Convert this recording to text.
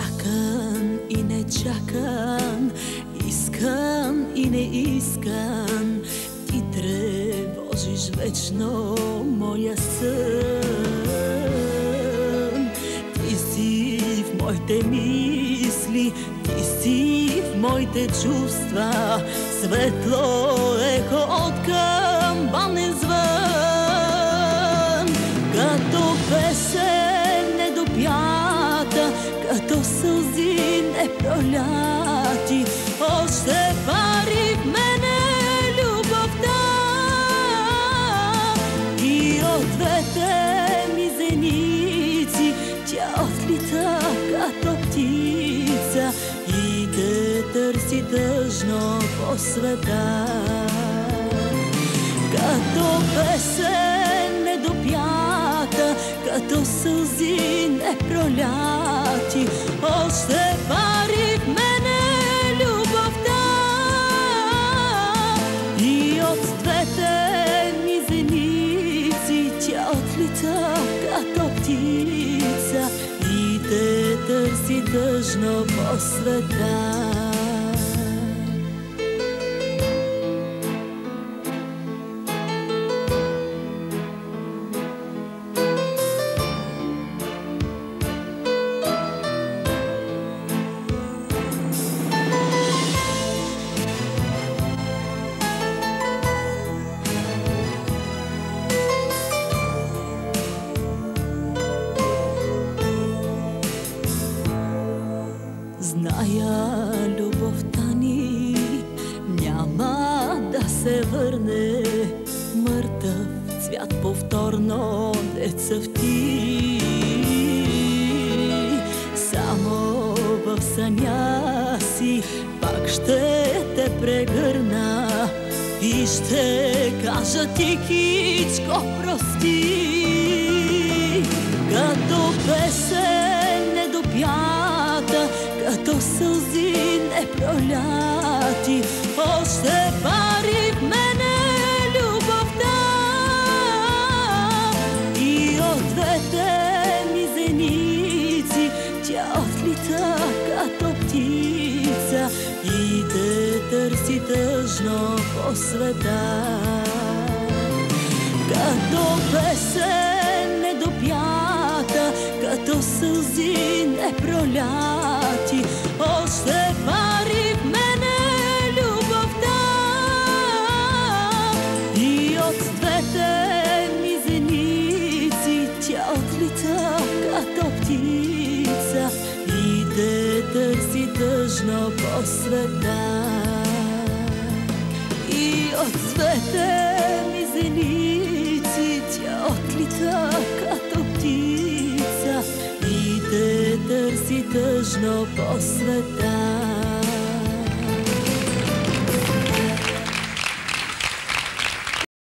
Чакам и не чакам, искам и не искам. Ти тревожиш вечно моя сън. Ти си в моите мисли, ти си в моите чувства. Светло ехо от камбанен звън. Като песен недопята, като сълзи непроляти, още пари в мене любовта. И от двете ми зеници тя отлита като птица и те търси тъжно по света. Като песен недопята, като сълзи непроляти, още пари в мене любовта. И от двете ми зеници тя отлита като птица и те търси тъжно по света. Зная, любовта ни няма да се върне, мъртъв цвят повторно не цъфти. Само в съня си пак ще те прегърна и ще кажа тихичко прости. Като песен недопята, като сълзи непроляти, още пари в мене любовта. И от двете ми зеници тя отлита като птица и те търси тъжно по света. Като песен недопята, като сълзи непроляти, още пари в мене любовта. И от двете ми зеници тя отлита като птица и те търси тъжно по света. И от двете ми зеници тя отлита като птица и те търси тъжно по света.